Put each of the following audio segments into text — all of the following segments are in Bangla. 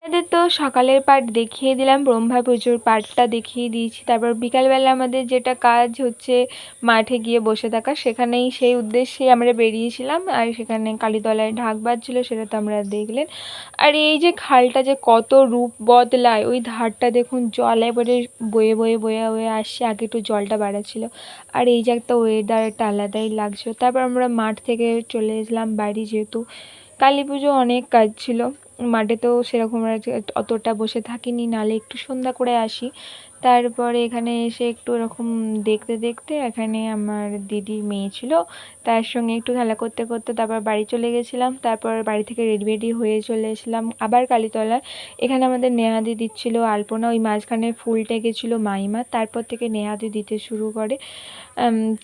আমাদের তো সকালের পাঠ দেখিয়ে দিলাম, ব্রহ্মা পুজোর পাঠটা দেখিয়ে দিয়েছি। তারপর বিকালবেলা আমাদের যেটা কাজ হচ্ছে মাঠে গিয়ে বসে থাকা, সেখানেই সেই উদ্দেশ্যেই আমরা বেরিয়েছিলাম। আর সেখানে কালীতলায় ঢাক বাজছিল, সেটা তো আমরা দেখলেন। আর এই যে খালটা যে কত রূপ বদলায়, ওই ধারটা দেখুন জল এবারে বয়ে বয়ে বয়ে বয়ে আসছে, আগে একটু জলটা বাড়া ছিল। আর এই যে একটা ওয়েদার, একটা আলাদাই লাগছিল। তারপর আমরা মাঠ থেকে চলে এসলাম বাড়ি, যেহেতু কালী পুজো অনেক কাজ ছিল। মাঠে তো সেরকম আর অতটা বসে থাকিনি, নাহলে একটু সন্ধ্যা করে আসি। তারপরে এখানে এসে একটু এরকম দেখতে দেখতে, এখানে আমার দিদির মেয়ে ছিল, তার সঙ্গে একটু খেলা করতে করতে তারপর বাড়ি চলে গেছিলাম। তারপর বাড়ি থেকে রেডি রেডি হয়ে চলে এসেছিলাম আবার কালীতলায়। এখানে আমাদের নেহাদি দিচ্ছিল আলপনা, ওই মাঝখানে ফুলটা গেছিলো মাইমা, তারপর থেকে নেহাদি দিতে শুরু করে।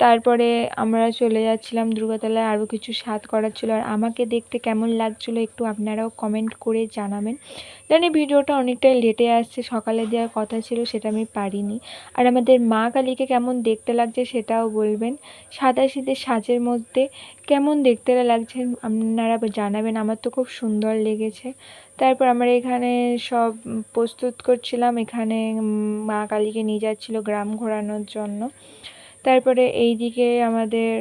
তারপরে আমরা চলে যাচ্ছিলাম দুর্গাতলায়, আরও কিছু স্বাদ করার ছিল। আর আমাকে দেখতে কেমন লাগছিলো একটু আপনারাও কমেন্ট করে জানাবেন। জানি ভিডিওটা অনেকটাই লেটে আসছে, সকালে দেওয়ার কথা ছিল সেটা আমি পারিনি। আর আমাদের মা কালীকে কেমন দেখতে লাগছে সেটাও বলবেন। সাদাসিধে সাজের মধ্যে কেমন দেখতে লাগছে আপনারা জানাবেন, আমার তো খুব সুন্দর লেগেছে। তারপর আমরা এখানে সব প্রস্তুত করছিলাম, এখানে মা কালীকে নিয়ে যাচ্ছিলো গ্রাম ঘোরানোর জন্য। তারপরে এই দিকে আমাদের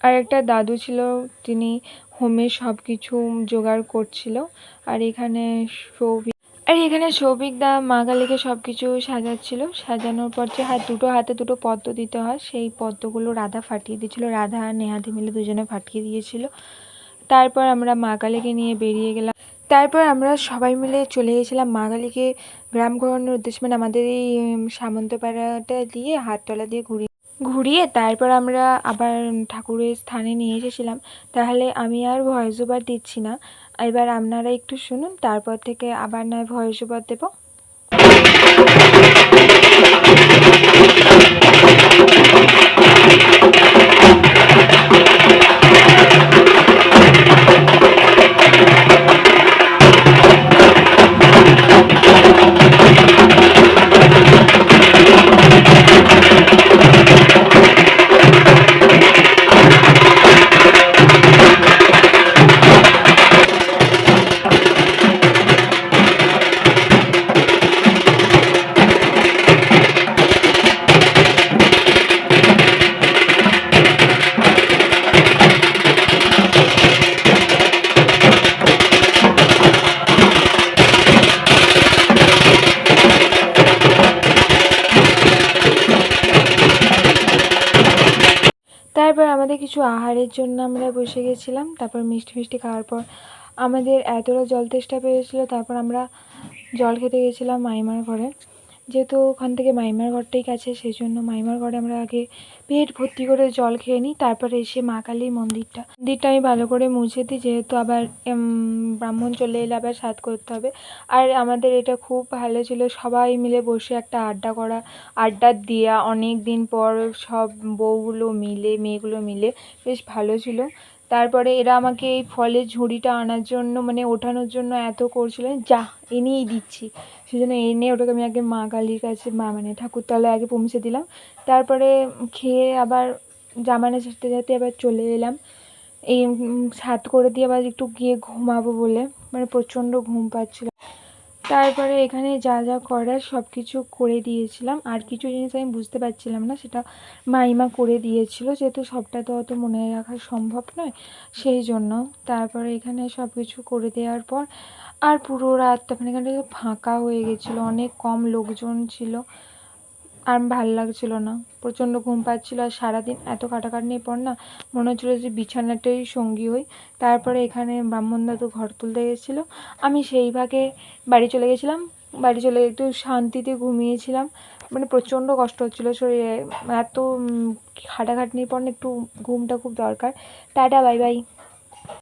আর একটা দাদু ছিল, তিনি হোমে সব কিছু জোগাড় করছিল। আর এখানে সৌভিক দা মা কালীকে সব কিছু সাজাচ্ছিল। সাজানোর পর যে দুটো হাতে দুটো পদ্ম দিতে হয়, সেই পদ্মগুলো রাধা ফাটিয়ে দিয়েছিল, রাধা আর নেহাদি মিলে দুজনে ফাটিয়ে দিয়েছিল। তারপর আমরা মা কালীকে নিয়ে বেরিয়ে গেলাম। তারপর আমরা সবাই মিলে চলে গেছিলাম মা কালীকে গ্রাম ঘোরানোর উদ্দেশ্যে, মানে আমাদের এই সামন্তপাড়াটা দিয়ে হাততলা দিয়ে ঘুরিয়ে তারপর আমরা আবার ঠাকুরের স্থানে নিয়ে এসেছিলাম। তাহলে আমি আর ভয়েস ওভার দিচ্ছি না, এবার আপনারা একটু শুনুন, তারপর থেকে আবার নয় ভয়েস ওভার দেবো। তারপর আমাদের কিছু আহারের জন্য আমরা বসে গেছিলাম। তারপর মিষ্টি মিষ্টি খাওয়ার পর আমাদের এতটা জল তেষ্টা পেয়েছিলো, তারপর আমরা জল খেতে গেছিলাম মাইমার ঘরে। যেহেতু ওখান থেকে মাইমার ঘরটাই কাছে, সেই জন্য মাইমার ঘরে আমরা আগে পেট ভর্তি করে জল খেয়ে নিই। তারপরে এসে মা কালীর মন্দিরটা আমি ভালো করে মুছে দিই, যেহেতু আবার ব্রাহ্মণ চলে এলে আবার স্নান করতে হবে। আর আমাদের এটা খুব ভালো ছিল, সবাই মিলে বসে একটা আড্ডা দেওয়া, অনেক দিন পর সব বউগুলো মিলে মেয়েগুলো মিলে বেশ ভালো ছিল। তারপরে এরা আমাকে এই ফলের ঝুড়িটা আনার জন্য, মানে ওঠানোর জন্য এত করছিল, যা এনেই দিচ্ছি, সেই জন্য এনে ওটাকে আমি আগে মা কালীর কাছে মানে ঠাকুরতলায় আগে পৌঁছে দিলাম। তারপরে খেয়ে আবার জামানা যেতে যেতে আবার চলে এলাম, এই ছাদ করে দিয়ে আবার একটু গিয়ে ঘুমাবো বলে, মানে প্রচণ্ড ঘুম পাচ্ছিল। তারপরে এখানে যা যা করার সব কিছু করে দিয়েছিলাম। আর কিছু জিনিস আমি বুঝতে পারছিলাম না, সেটা মাইমা করে দিয়েছিল, যেহেতু সবটা তো অত মনে রাখা সম্ভব নয়, সেই জন্য। তারপরে এখানে সব কিছু করে দেওয়ার পর আর পুরো রাতটা মানে এখানটা ফাঁকা হয়ে গেছিলো, অনেক কম লোকজন ছিল, আর ভাল লাগছিল না, প্রচণ্ড ঘুম পাচ্ছিল। আর সারাদিন এত কাটাকাটির পর না মনে হচ্ছিলো যে বিছানাটাই সঙ্গী হই। তারপরে এখানে ব্রাহ্মণ দাদু ঘর তুলতে গেছিলো, আমি সেই ভাগে বাড়ি চলে গেছিলাম। বাড়ি চলে একটু শান্তিতে ঘুমিয়েছিলাম, মানে প্রচণ্ড কষ্ট হচ্ছিলো শরীরে, এত খাটাখাটনির পর না একটু ঘুমটা খুব দরকার। Tata, bye bye.